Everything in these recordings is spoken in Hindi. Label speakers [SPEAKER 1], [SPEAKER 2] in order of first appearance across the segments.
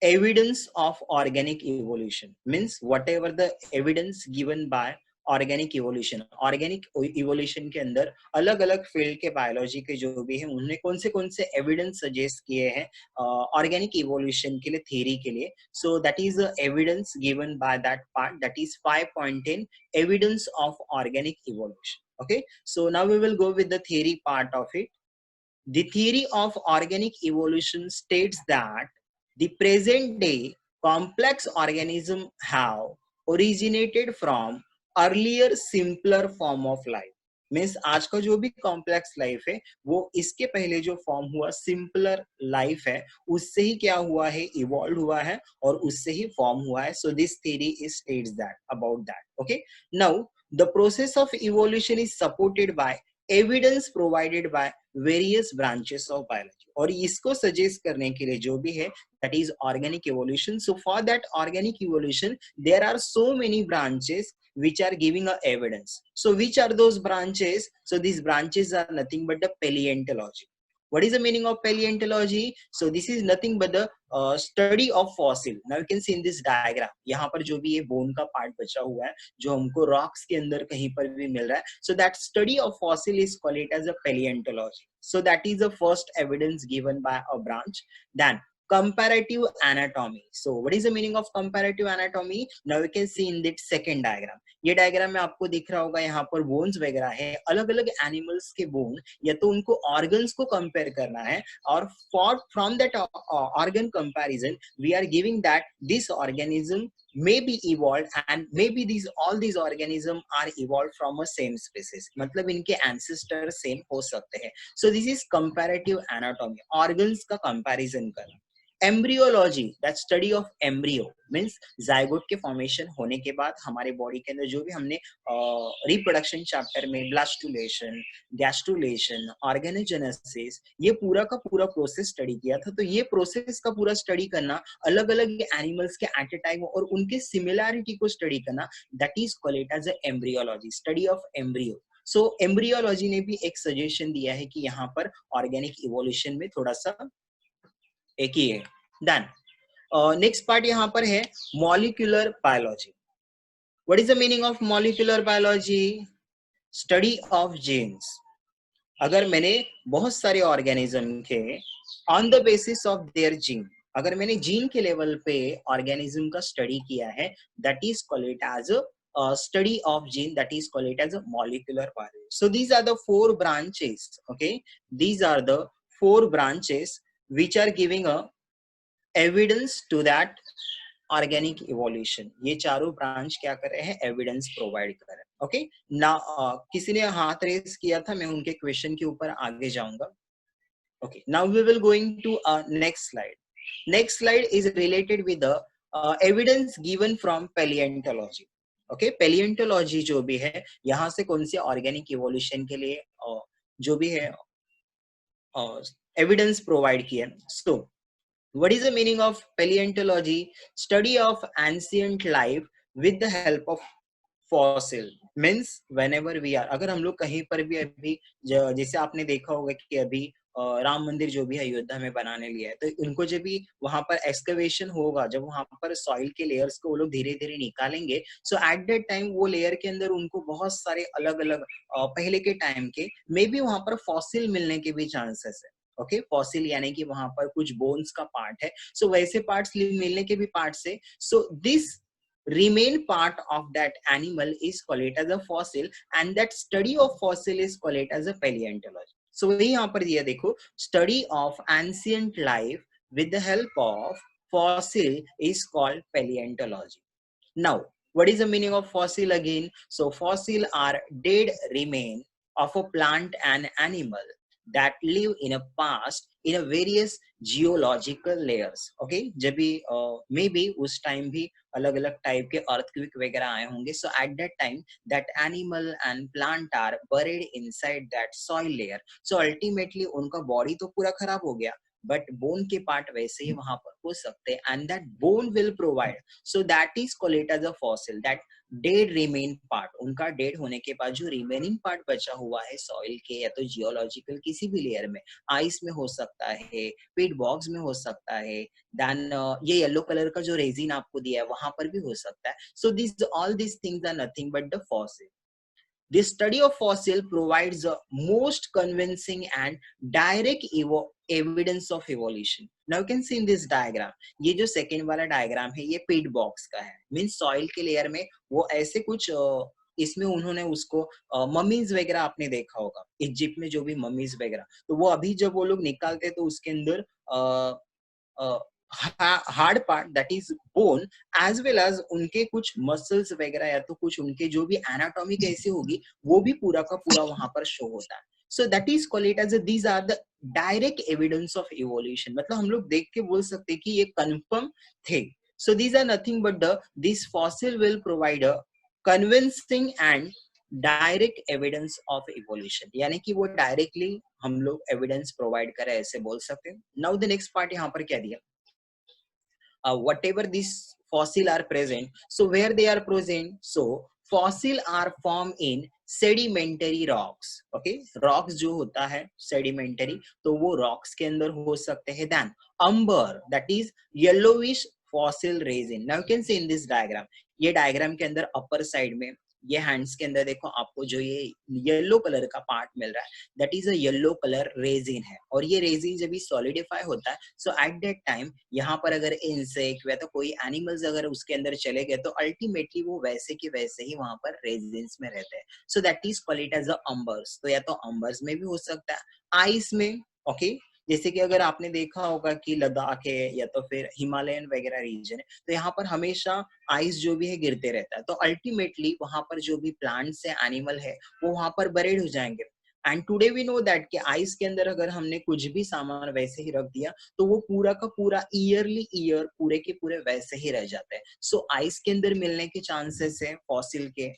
[SPEAKER 1] evidence of organic evolution means whatever the evidence given by organic evolution. Organic evolution के अंदर अलग अलग फील्ड के बायोलॉजी के जो भी है उन्होंने कौन से एविडेंस सजेस्ट किए हैं ऑर्गेनिक इवोल्यूशन के लिए, थ्योरी के लिए. सो that is evidence given by that part, that is 5.10 evidence of organic evolution. Okay, so now we will go with the theory part of it. The theory of organic evolution states that the present day complex organisms have originated from earlier simpler form of life. Means आज का जो भी कॉम्प्लेक्स लाइफ है वो इसके पहले जो फॉर्म हुआ सिंपलर लाइफ है उससे ही क्या हुआ है, इवॉल्व हुआ है और उससे ही फॉर्म हुआ है. So this theory is states that about that. Okay, now the process of evolution is supported by evidence provided by various branches of biology. और इसको सजेस्ट करने के लिए जो भी है that is organic evolution. So for that organic evolution there are so many branches which are giving a evidence. So which are those branches? So these branches are nothing but the paleontology. What is the meaning of paleontology? So this is nothing but the study of fossil. Now you can see in this diagram यहाँ पर जो भी ये बोन का पार्ट बचा हुआ है जो हमको रॉक्स के अंदर कहीं पर भी मिल रहा है, so that study of fossil is called it as a paleontology. So that is the first evidence given by a branch. Then comparative anatomy. So what is the meaning of comparative anatomy? Now you can see in that second diagram. ये डायग्राम में आपको दिख रहा होगा यहाँ पर बोन्स वगैरह है, अलग अलग एनिमल्स के बोन या तो उनको ऑर्गन्स को कंपेयर करना है और for from that organ comparison we are giving that this organism may be evolved and maybe all these organism are evolved from a same species. मतलब इनके ancestor same हो सकते हैं. So this is comparative anatomy, organs का comparison करना. Embryology, that study of embryo means zygote के फॉर्मेशन होने के बाद हमारे बॉडी के अंदर जो भी हमने रिप्रोडक्शन चैप्टर में ब्लास्टुलेशन, गैस्ट्रुलेशन, ऑर्गेनोजेनेसिस, ये पूरा का पूरा प्रोसेस स्टडी किया था. तो ये प्रोसेस का पूरा स्टडी करना, अलग अलग एनिमल्स के एट ए टाइम और उनके सिमिलैरिटी को स्टडी करना, that is called it as embryology, study of embryo. So embryology ने भी एक सजेशन दिया है कि यहाँ पर ऑर्गेनिक इवोल्यूशन में थोड़ा सा एक ही है. देन नेक्स्ट पार्ट यहाँ पर है molecular biology. What is the meaning of molecular biology? Study of genes. अगर मैंने बहुत सारे ऑर्गेनिज्म के on the basis of their gene, अगर मैंने जीन के लेवल पे ऑर्गेनिज्म का स्टडी किया है, that is called it as study of gene, that is called it as a molecular biology. So these are the four branches. Okay, these are the four branches which are giving a evidence to that organic evolution. ये चारों ब्रांच क्या कर रहे हैं? एविडेंस प्रोवाइड कर रहे हैं. ओके, ना किसी ने हाथ रेस किया था, मैं उनके क्वेश्चन के ऊपर आगे जाऊंगा. Okay, now we will going to next slide. Next slide is related with the evidence given from paleontology. Okay, paleontology जो भी है यहाँ से कौन से ऑर्गेनिक इवोल्यूशन के लिए जो भी है एविडेंस प्रोवाइड किया. सो what is the meaning of paleontology? Study of ancient life with the help of fossil. Means whenever we are, अगर हम लोग कहीं पर भी अभी जैसे आपने देखा होगा कि अभी राम मंदिर जो भी अयोध्या में बनाने लिया है, तो उनको जब भी वहां पर एक्सकवेशन होगा, जब वहां पर सॉइल के लेयर्स को वो लोग धीरे धीरे निकालेंगे, सो एट दैट टाइम वो लेयर के अंदर उनको बहुत सारे अलग अलग पहले के टाइम के मे बी वहां पर फॉसिल मिलने के भी चांसेस है. ओके, फॉसिल यानी कि वहां पर कुछ बोन्स का पार्ट है, सो वैसे पार्ट्स मिलने के भी पार्ट्स है. So this remain part of that animal is called it as a fossil, and that study of fossil is called it as a paleontology. So वही यहाँ पर दिया देखो, study of ancient life with the help of fossil is called paleontology. Now what is the meaning of fossil again? So fossil are dead remain of a plant and animal that live in a past in a various geological layers. Okay, जब भी मे बी उस टाइम भी अलग अलग टाइप के अर्थक्वेक वगैरह आए होंगे. So at that time that animal and plant are buried inside that soil layer. So ultimately उनका बॉडी तो पूरा खराब हो गया, बट बोन के पार्ट वैसे ही वहां पर हो सकते हैं, and that bone will provide, so that is called it as a fossil, that dead remain part, उनका डेड होने के बाद जो रिमेनिंग पार्ट बचा हुआ है सॉइल के या तो जियोलॉजिकल किसी भी लेयर में, आइस में हो सकता है, पीट बॉक्स में हो सकता है, देन ये येलो कलर का जो रेजिन आपको दिया है वहां पर भी हो सकता है. So this all this things are nothing but the fossil. The study of fossil provides the most convincing and direct evidence of evolution. Now you can see in this diagram. ये जो second वाला diagram है ये pit box का है. Means soil के layer में वो ऐसे कुछ इसमें उन्होंने उसको ममीज वगैरह आपने देखा होगा इजिप्ट में जो भी ममीज वगैरह, तो वो अभी जब वो लोग निकालते हैं तो उसके अंदर hard part that is bone as well as उनके कुछ मसल्स वगैरह या तो कुछ उनके जो भी एनाटॉमी कैसी होगी वो भी पूरा का पूरा वहां पर शो होता है. So that is called it as these are the direct evidence of evolution. मतलब हम लोग देख के बोल सकते हैं कि ये कंफर्म थे. So these are nothing but the this fossil will provide a convincing and direct evidence of evolution, यानी कि वो डायरेक्टली हम लोग एविडेंस प्रोवाइड करें ऐसे बोल सकते हैं. नाउ द नेक्स्ट पार्ट यहाँ पर क्या दिया, whatever these fossil are present, so where they are present, so fossil are formed in sedimentary rocks. Okay, rocks जो होता है sedimentary, तो वो rocks के अंदर हो सकते हैं. then amber, that is yellowish fossil resin. now you can see in this diagram, ये diagram के अंदर upper side में ये हैंड्स के अंदर देखो आपको जो ये येलो कलर का पार्ट मिल रहा है that is a yellow colour resin है. और ये रेजिन जब भी सॉलिडिफाई होता है सो एट दैट टाइम यहाँ पर अगर इंसेक्ट या तो कोई एनिमल्स अगर उसके अंदर चले गए तो अल्टीमेटली वो वैसे के वैसे ही वहां पर रेजिन्स में रहते हैं. So that is called it as a ambers. तो या तो अंबर्स में भी हो सकता है, आइस में. ओके, जैसे कि अगर आपने देखा होगा कि लद्दाख है या तो फिर हिमालयन वगैरह रीजन है तो यहाँ पर हमेशा आइस जो भी है गिरते रहता है, तो अल्टीमेटली वहां पर जो भी प्लांट्स है एनिमल है वो वहां पर बरेड हो जाएंगे. And today we know that कि आइस के अंदर अगर हमने कुछ भी सामान वैसे ही रख दिया तो वो पूरा का पूरा ईयर पूरे के पूरे वैसे ही रह जाते हैं. सो आइस के अंदर मिलने के चांसेस है फॉसिल के.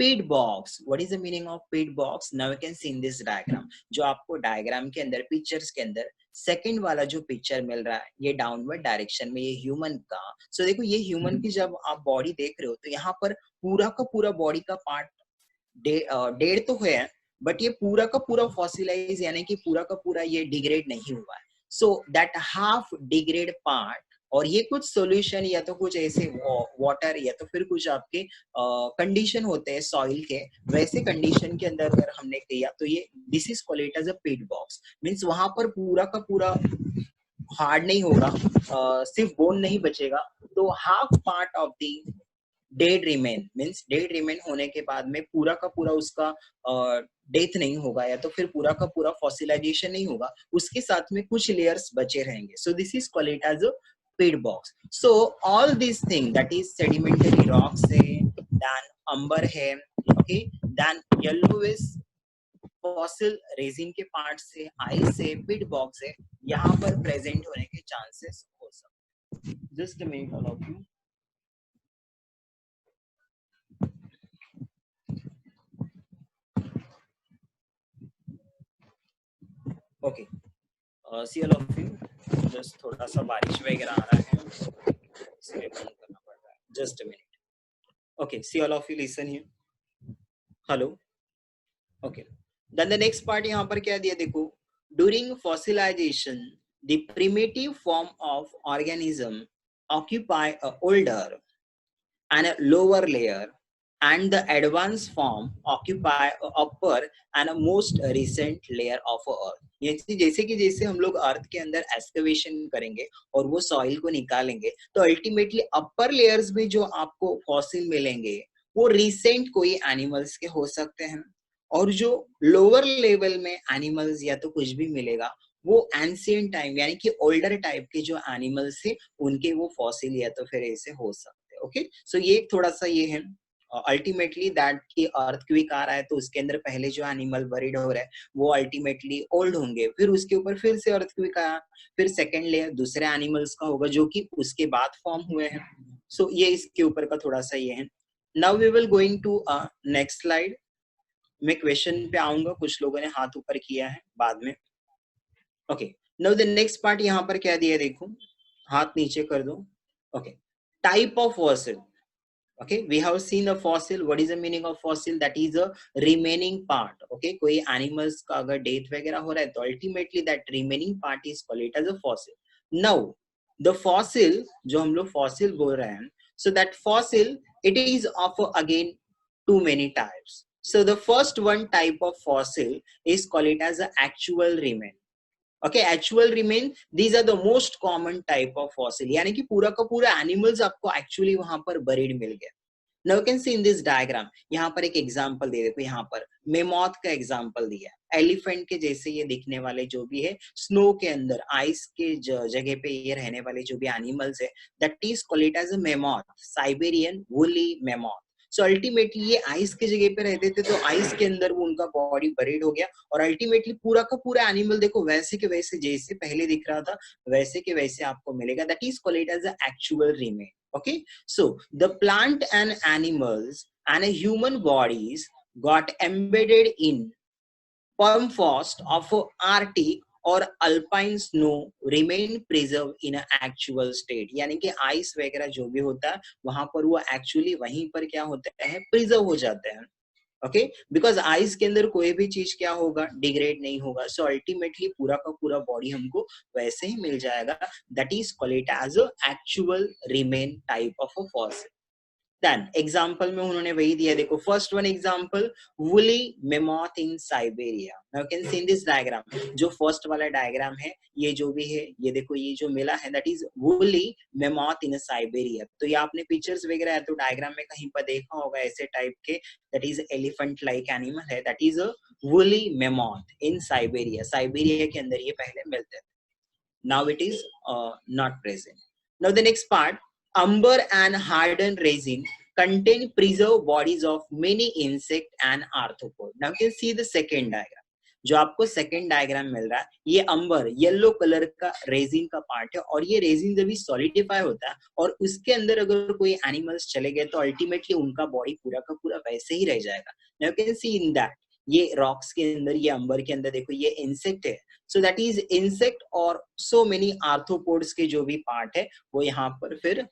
[SPEAKER 1] pit box, what is the meaning of pit box? now you can see in this diagram, जो आपको डायग्राम के अंदर पिक्चर्स के अंदर सेकंड वाला जो पिक्चर मिल रहा है ये डाउनवर्ड डायरेक्शन में ये ह्यूमन का. सो देखो ये ह्यूमन की जब आप बॉडी देख रहे हो तो यहाँ पर पूरा का पूरा बॉडी का पार्ट डेढ़ तो है बट ये पूरा का पूरा फॉसिलाइज यानी कि पूरा का पूरा ये डिग्रेड नहीं हुआ है. So that half degrade part, और ये कुछ सॉल्यूशन या तो कुछ ऐसे वाटर या तो फिर कुछ आपके कंडीशन होते हैं सॉइल के, वैसे कंडीशन के अंदर अगर हमने किया तो ये this is called as a pit box. Means वहां पर पूरा का पूरा हार्ड नहीं होगा, सिर्फ बोन नहीं बचेगा, तो half part of the dead remain, means dead remain होने के बाद में पूरा का पूरा उसका डेथ नहीं होगा या तो फिर पूरा का पूरा फॉसिलाइजेशन नहीं होगा, उसके साथ में कुछ लेयर्स बचे रहेंगे. So this is called it as a pit box. So all these things that is sedimentary rocks है, then amber है, okay, then yellowish fossil resin के पार्ट से, ice है, pit box है, यहाँ पर प्रेजेंट होने के चांसेस हो सकते. Just a minute all of you. Okay. See all of you. Just थोड़ा सा बारिश वगैरह आ रहा है इसलिए बंद करना पड़ रहा है. Just a minute. Okay. See all of you. Listen here. Hello. Okay. Then the next part यहाँ पर क्या दिया देखो. During fossilization, the primitive form of organism occupy a older and a lower layer, and the advanced form occupy a upper and a most recent layer of earth. जैसे कि जैसे हम लोग अर्थ के अंदर एक्सकवेशन करेंगे और वो सॉइल को निकालेंगे तो अल्टीमेटली अपर लेयर्स में जो आपको फॉसिल मिलेंगे वो रिसेंट कोई एनिमल्स के हो सकते हैं, और जो लोअर लेवल में एनिमल्स या तो कुछ भी मिलेगा वो एंशिएंट टाइम यानी कि ओल्डर टाइप के जो एनिमल्स थे उनके वो फॉसिल या तो फिर ऐसे हो सकते हैं. ओके, सो ये थोड़ा सा ये है अल्टीमेटली दैट कि अर्थक्वेक आ रहा है तो उसके अंदर पहले जो एनिमल बरीड हो रहा है वो अल्टीमेटली ओल्ड होंगे, फिर उसके ऊपर फिर से अर्थक्वेक आया, फिर सेकंड लेयर दूसरे एनिमल्स का होगा जो कि उसके बाद फॉर्म हुए हैं. सो ये इसके ऊपर का थोड़ा सा ये है. Now we will going to next slide. मैं क्वेश्चन पे आऊंगा, कुछ लोगों ने हाथ ऊपर किया है बाद में. Okay, now the next part यहाँ पर क्या दिया है देखो, हाथ नीचे कर दो. Okay, type of fossil. Okay, we have seen a fossil. What is the meaning of fossil? That is a remaining part. Okay, कोई animals का अगर death वगैरह हो रहा है तो ultimately that remaining part is called it as a fossil. Now the fossil जो हम लोग fossil बोल रहे हैं, so that fossil it is of again too many types. So the first one type of fossil is called it as a actual remain. Okay, actual remain, these are the most common type of fossil. यानी कि पूरा का पूरा animals आपको actually वहां पर buried मिल गया. Now you can see in this diagram, यहाँ पर एक एग्जांपल दे देखो, यहाँ पर मेमोथ का एग्जांपल दिया है. एलिफेंट के जैसे ये दिखने वाले जो भी है, स्नो के अंदर आइस के जगह पे ये रहने वाले जो भी एनिमल्स है, that is called it as a mammoth, Siberian woolly mammoth. So ultimately ये आइस के जगह पे रहते थे, तो आइस के अंदर वो उनका बॉडी बरीड हो गया, और अल्टीमेटली पूरा का पूरा एनिमल देखो वैसे के वैसे जैसे पहले दिख रहा था वैसे के वैसे आपको मिलेगा. That is called it as a actual remain. Okay, so the plant and animals and human bodies got embedded in permafrost of Arctic और अल्पाइन स्नो रिमेन प्रिजर्व इन एक्चुअल स्टेट. यानी कि आइस वगैरह जो भी होता है वहां पर वो एक्चुअली वहीं पर क्या होता है, प्रिजर्व हो जाते हैं. ओके, बिकॉज आइस के अंदर कोई भी चीज क्या होगा, डिग्रेड नहीं होगा. सो अल्टीमेटली पूरा का पूरा बॉडी हमको वैसे ही मिल जाएगा. That is called it as a actual remain type of a fossil. Then example में उन्होंने वही दिया, देखो first one example, woolly mammoth in Siberia. Now can see in this diagram, जो फर्स्ट वाला डायग्राम है, ये जो भी है ये देखो, ये जो मिला है that is woolly mammoth in Siberia. तो ये आपने पिक्चर्स वगैरह है तो डायग्राम में कहीं पर देखा होगा ऐसे टाइप के, that is elephant like animal है, that is a woolly mammoth in Siberia. Siberia के अंदर ये पहले मिलते थे. Now it is not present. Now the next part, amber and hardened resin contain preserved bodies of many insect and arthropod. Now you can see the second diagram. जो आपको सेकेंड डायग्राम मिल रहा है, ये अंबर येलो कलर का रेजिन का पार्ट है, और ये रेजिन जब भी सॉलिडिफाई होता है और उसके अंदर अगर कोई एनिमल्स चले गए तो अल्टीमेटली उनका बॉडी पूरा का पूरा वैसे ही रह जाएगा. Now you can see in that, ये रॉक्स के अंदर, ये अंबर के अंदर देखो ये इंसेक्ट है. सो दैट इज इंसेक्ट और सो मेनी आर्थ्रोपोड्स के जो भी पार्ट है वो यहाँ पर फिर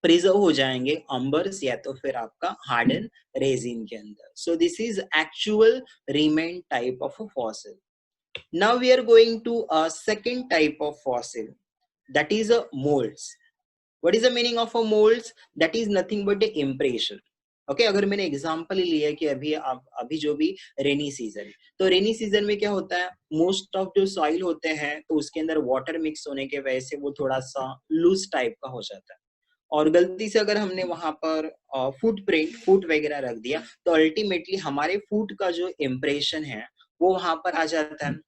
[SPEAKER 1] प्रिजर्व हो जाएंगे अंबर्स या तो फिर आपका हार्डन रेजिन के अंदर. So this is actual remain type of a fossil. Now we are going to a second type of fossil, that is a moulds. What is the meaning of a molds? That is nothing but the impression. Okay, अगर मैंने एग्जांपल ही लिया कि अभी जो भी रेनी सीजन, तो रेनी सीजन में क्या होता है, मोस्ट ऑफ जो सॉइल होते हैं तो उसके अंदर वाटर मिक्स होने के वजह से वो थोड़ा सा लूज टाइप का हो जाता है, और गलती से अगर हमने वहां पर फुट वगैरह रख दिया तो अल्टीमेटली हमारे फुट का जो इम्प्रेशन है वो वहां पर आ जाता है,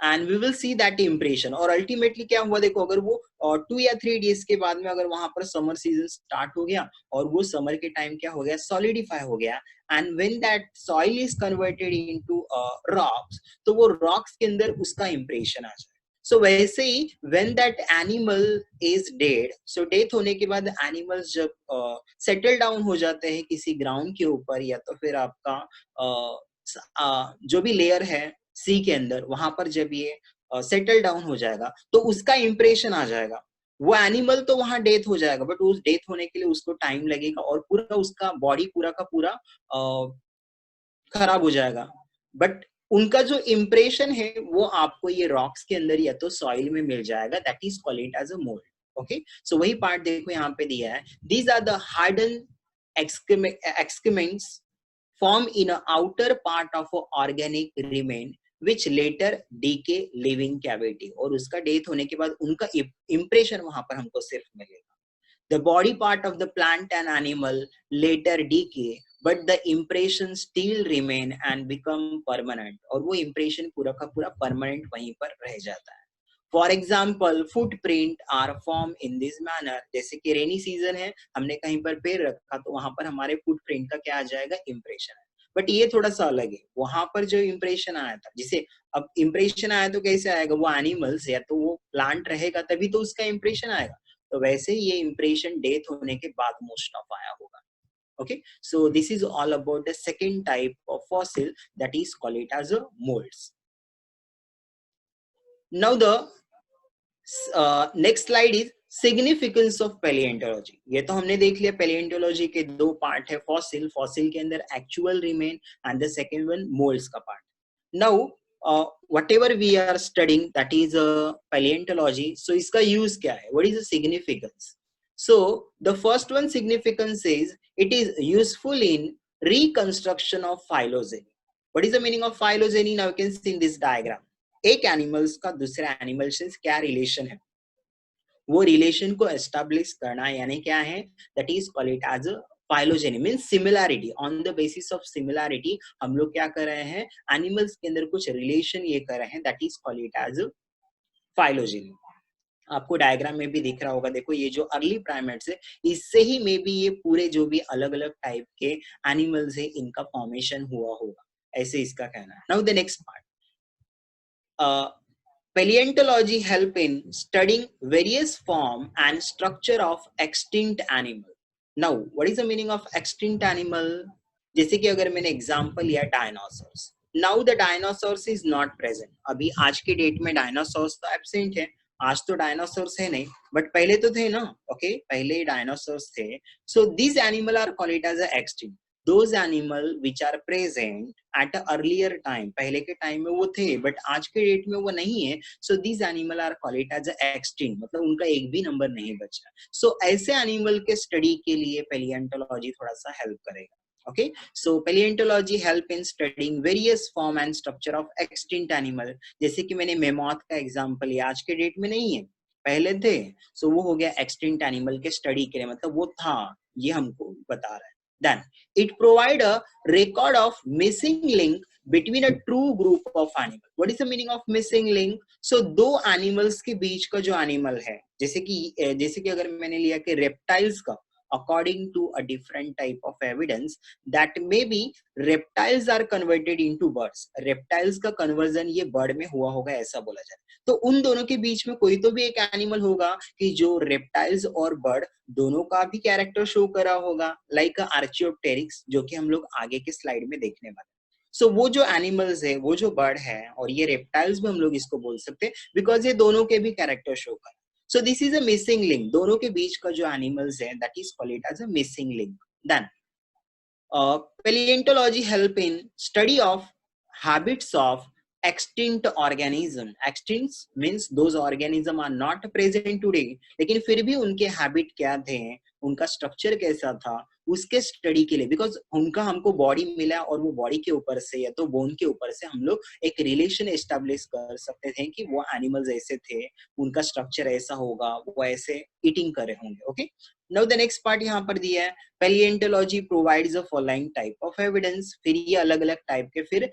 [SPEAKER 1] and we will see that impression. और अल्टीमेटली क्या हुआ देखो, अगर वो 2 या 3 डेज के बाद में अगर वहां पर समर सीजन स्टार्ट हो गया और वो समर के टाइम क्या हो गया, सॉलिडिफाई हो गया, and when that soil is converted into rocks, तो वो रॉक्स के अंदर उसका इम्प्रेशन आ जाए. सो वैसे ही when that animal is dead, so death होने के बाद एनिमल्स जब सेटल डाउन हो जाते हैं किसी ग्राउंड के ऊपर या तो फिर आपका जो भी लेयर है सी के अंदर, वहां पर जब ये सेटल डाउन हो जाएगा तो उसका इम्प्रेशन आ जाएगा. वो एनिमल तो वहां डेथ हो जाएगा, बट उस डेथ होने के लिए उसको टाइम लगेगा और पूरा उसका बॉडी पूरा का पूरा खराब हो जाएगा. बट उनका जो इम्प्रेशन है वो आपको ये रॉक्स के अंदर या तो सॉइल में मिल जाएगा. That is called it as a mould. Okay, so वही पार्ट देखो यहाँ पे दिया है. These are the harden excrements form in a outer part of a organic remain which later decay living cavity. और उसका डेथ होने के बाद उनका इम्प्रेशन वहां पर हमको सिर्फ मिलेगा. The body part of the plant and animal later decay, but the impression still remain and become permanent. और वो impression पूरा का पूरा permanent वहीं पर रह जाता है. For example, footprint are formed in this manner. जैसे कि रेनी सीजन है, हमने कहीं पर पैर रखा तो वहां पर हमारे फुटप्रिंट का क्या आ जाएगा, इम्प्रेशन है. बट ये थोड़ा सा अलग है, वहां पर जो इम्प्रेशन आया था, जिसे अब इम्प्रेशन आया तो कैसे आएगा, वो एनिमल्स या तो वो प्लांट रहेगा तभी तो उसका इम्प्रेशन आएगा. तो वैसे ही ये इम्प्रेशन डेथ होने के बाद मोस्ट ऑफ आया होगा. Okay, so this is all about the second type of fossil that is called it as a moulds. Now the next slide is significance of palaeontology. ये तो हमने देख लिया, पैलिएंटोलॉजी के दो पार्ट है, फॉसिल, फॉसिल के अंदर actual remain and the second one moulds का part. Now whatever we are studying that is paleontology, so इसका यूज क्या है, what is the significance? So the first one significance is it is useful in reconstruction of phylogeny. What is the meaning of phylogeny? Now you can see in this diagram, एक एनिमल्स का दूसरे एनिमल से क्या रिलेशन है, वो रिलेशन को एस्टेब्लिश करना यानी क्या है, that is called it as phylogeny, means similarity. On the basis of similarity हम लोग क्या कर रहे हैं, एनिमल्स के अंदर कुछ रिलेशन ये कर रहे हैं, that is called it as phylogeny. आपको डायग्राम में भी दिख रहा होगा, देखो ये जो अर्ली प्राइमेट्स है, इससे ही मे बी ये पूरे जो भी अलग अलग टाइप के एनिमल्स है इनका फॉर्मेशन हुआ होगा, ऐसे इसका कहना है। Now the next part, paleontology help in studying various form and structure of extinct animal. Now, what is the meaning of extinct animal? जैसे कि अगर मैंने एग्जांपल लिया dinosaurs, now the dinosaurs is not present. अभी आज के डेट में डायनासोर्स तो एब्सेंट है, आज तो डायनासोर्स है नहीं, बट पहले तो थे ना, ओके, पहले डायनासोर्स थे। So this animal are called as extinct, those animal which are present at a earlier time, पहले के टाइम में वो थे बट आज के डेट में वो नहीं है, so these animal are called as extinct, मतलब उनका एक भी नंबर नहीं बचा। so ऐसे एनिमल के स्टडी के लिए पैलियोंटोलॉजी थोड़ा सा हेल्प करेगा। Okay, so paleontology help in studying various form and structure of extinct animal। जैसे कि मैंने मेमोथ का एग्जांपल लिया, आज के डेट में नहीं है, पहले थे, so वो हो गया extinct animal के स्टडी के लिए, मतलब वो था, ये हमको बता रहा है। Then it provide a record of missing link between a true group of animal। What is the meaning of missing link? So दो animals के बीच का जो animal है, जैसे कि अगर मैंने लिया कि reptiles का, according to a different type of evidence that maybe reptiles are converted into birds, reptiles का conversion ये bird में हुआ होगा ऐसा बोला जाए, तो उन दोनों के बीच में कोई तो भी एक एनिमल होगा कि जो रेप्टाइल्स और बर्ड दोनों का भी कैरेक्टर शो करा होगा, लाइक आर्चियोप्टेरिक्स, जो कि हम लोग आगे के स्लाइड में देखने वाले। सो वो जो एनिमल्स है, वो जो बर्ड है, और ये रेप्टाइल्स भी हम लोग इसको बोल सकते हैं, बिकॉज ये दोनों के भी कैरेक्टर शो करा। So this is a missing link, दोनों के बीच का जो एनिमल्स है, that is called it as a missing link. Then paleontology help in study of habits of extinct organism। extinct means those organism are not present today, लेकिन फिर भी उनके हैबिट क्या थे, उनका स्ट्रक्चर कैसा था, उसके स्टडी के लिए, बिकॉज उनका हमको बॉडी मिला और वो बॉडी के ऊपर से या तो बोन के ऊपर से हम लोग एक रिलेशन एस्टेब्लिश कर सकते थे कि वो एनिमल्स ऐसे थे, उनका स्ट्रक्चर ऐसा होगा, वो ऐसे ईटिंग कर रहे होंगे। Okay, now the next part यहाँ पर दिया है, palaeontology provides a following type of evidence. फिर ये अलग अलग टाइप के फिर